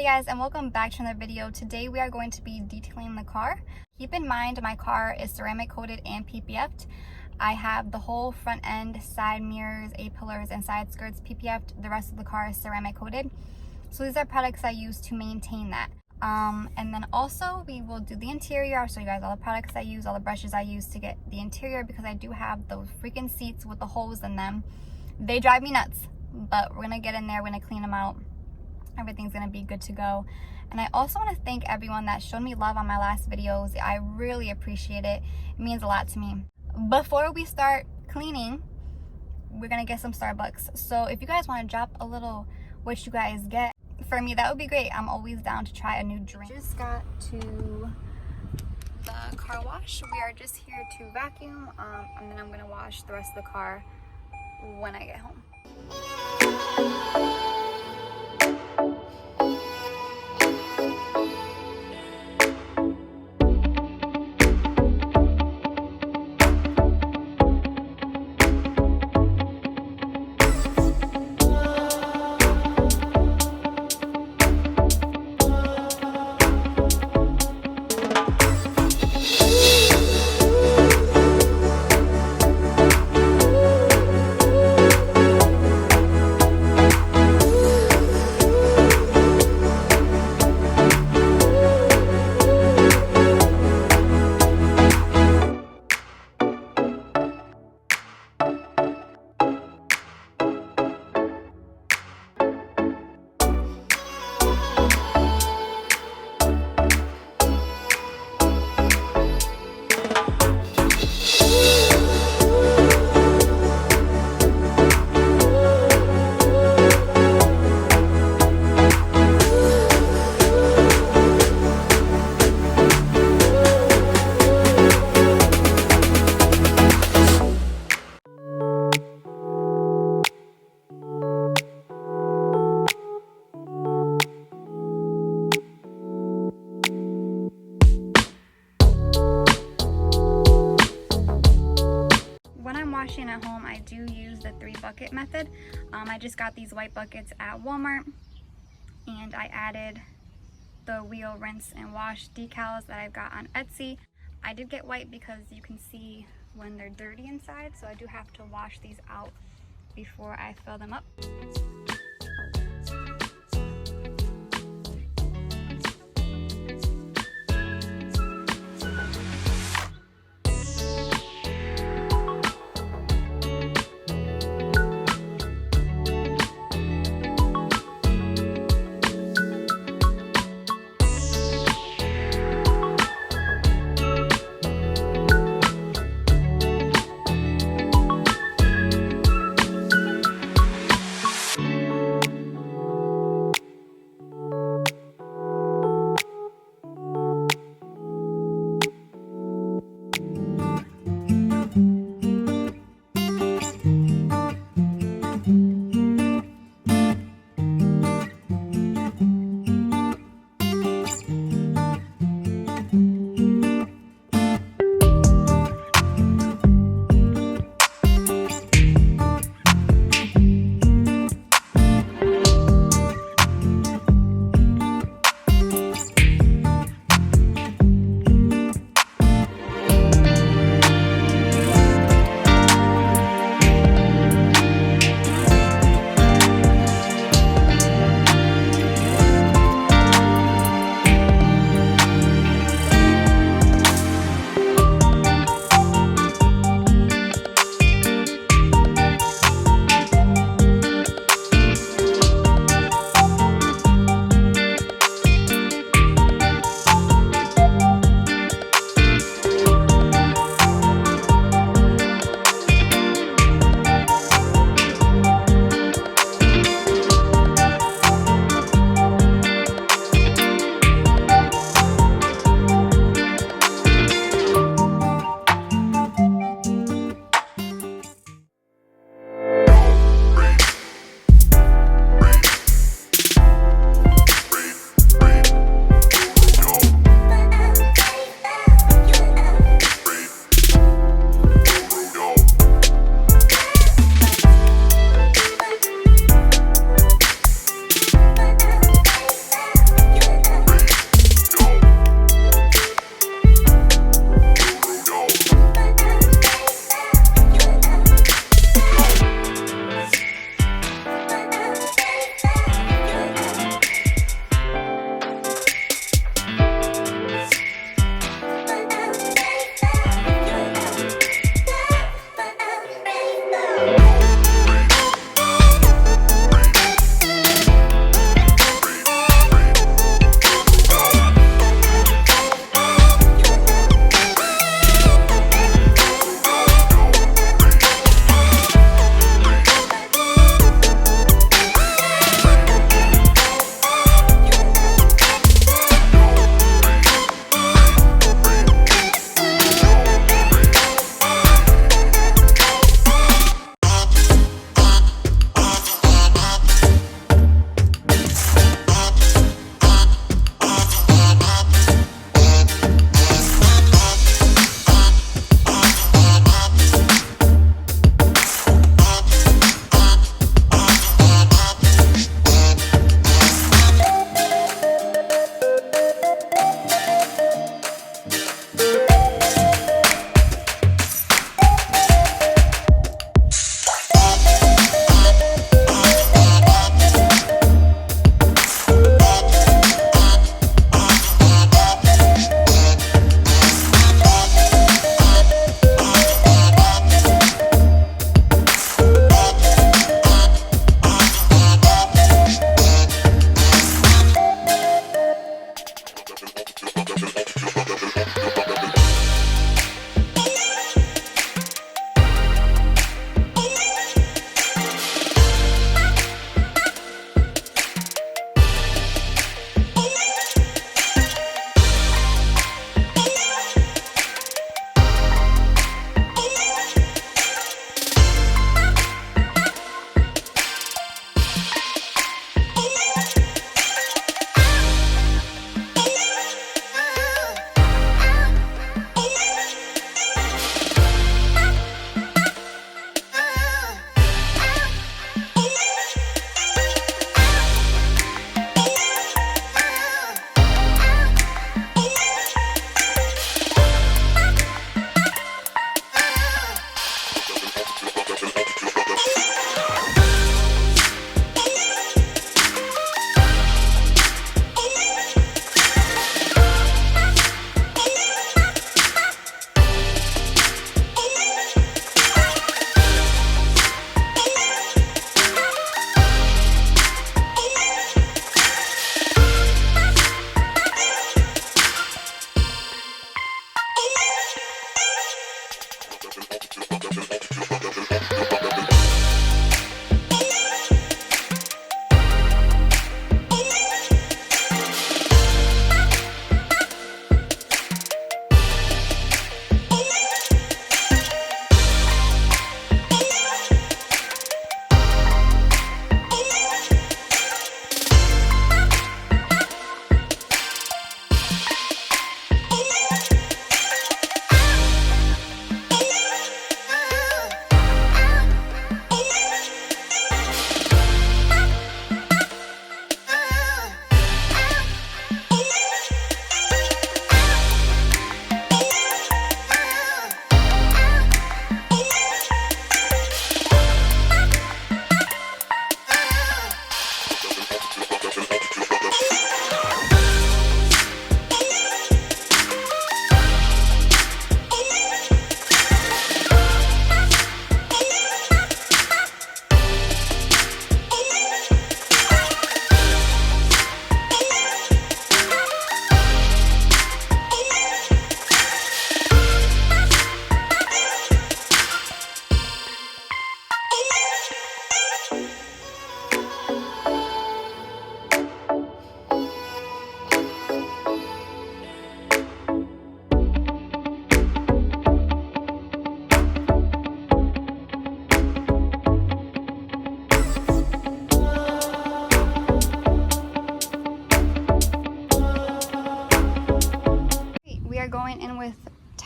guys, and welcome back to another video. Today we are going to be detailing the car. Keep in mind my car is ceramic coated and PPF'd. I have the whole front end, side mirrors, A-pillars, and side skirts PPF'd. The rest of the car is ceramic coated. So these are products I use to maintain that. And then also we will do the interior. I'll show you guys all the products I use, all the brushes I use to get the interior, because I do have those freaking seats with the holes in them. They drive me nuts, but we're gonna get in there, we're gonna clean them out. Everything's gonna be good to go. And I also want to thank everyone that showed me love on my last videos. I really appreciate it. It means a lot to me. Before we start cleaning, we're gonna get some Starbucks. So if you guys want to drop a little what you guys get for me, that would be great. I'm always down to try a new drink. Just got to the car wash. We are just here to vacuum, and then I'm gonna wash the rest of the car when I get home. Washing at home, I do use the 3-bucket method. I just got these white buckets at Walmart, and I added the wheel rinse and wash decals that I've got on Etsy. I did get white because you can see when they're dirty inside, so I do have to wash these out before I fill them up.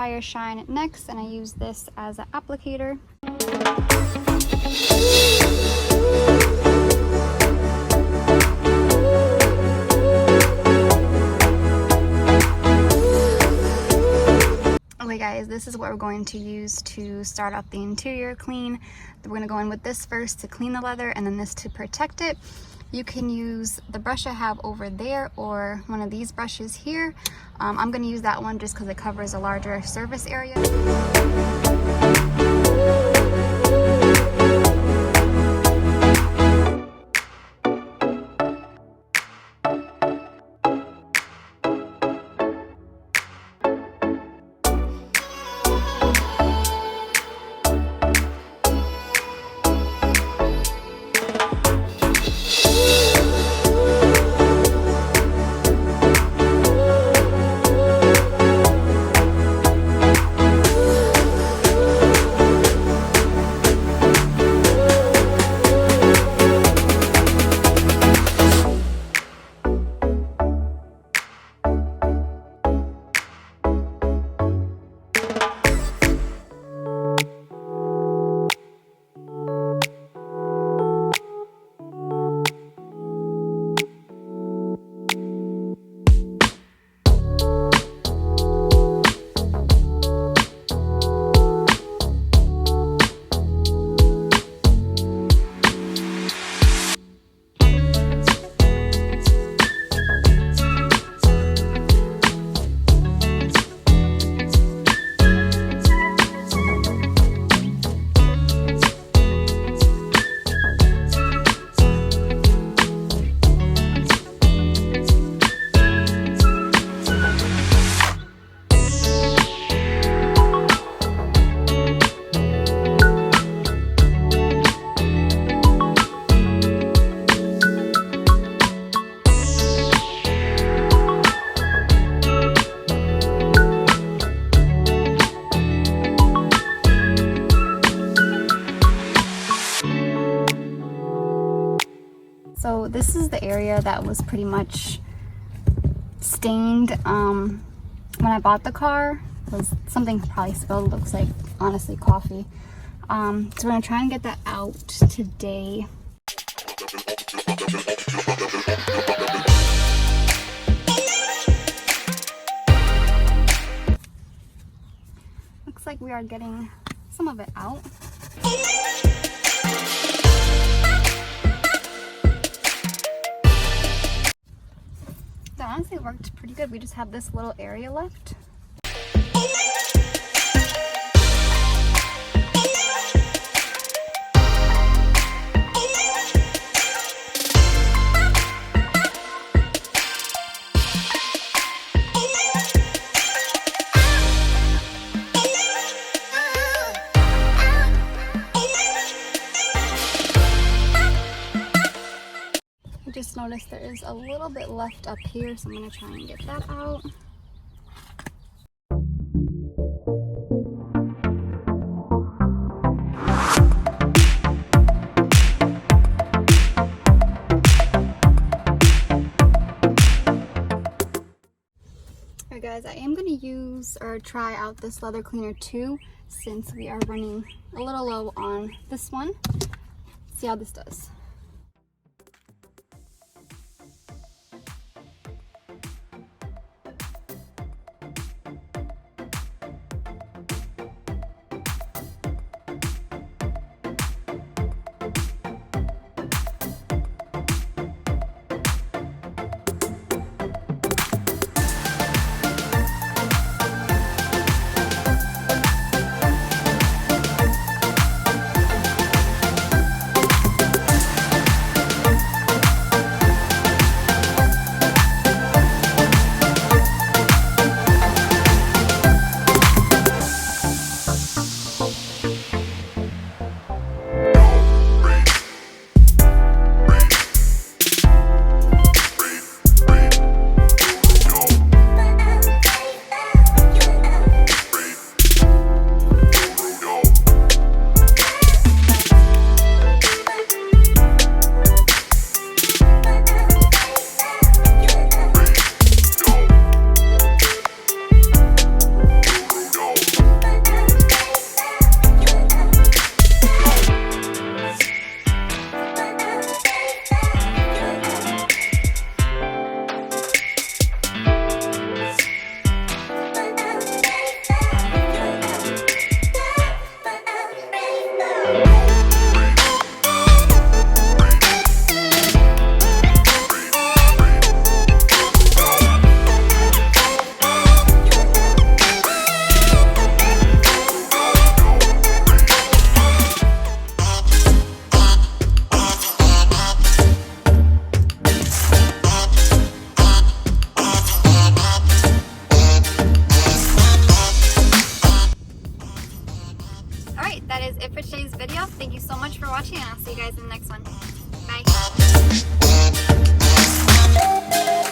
Tire Shine next, and I use this as an applicator. Okay guys, this is what we're going to use to start off the interior clean. We're going to go in with this first to clean the leather, and then this to protect it. You can use the brush I have over there or one of these brushes here. I'm going to use that one just because it covers a larger surface area. So this is the area that was pretty much stained when I bought the car. It was something probably spilled, looks like honestly coffee. So we're gonna try and get that out today. Looks like we are getting some of it out. That honestly worked pretty good. We just have this little area left. Just noticed there is a little bit left up here, so I'm going to try and get that out. Alright guys, I am going to use or try out this leather cleaner too, since we are running a little low on this one. See how this does. much for watching, and I'll see you guys in the next one. Bye.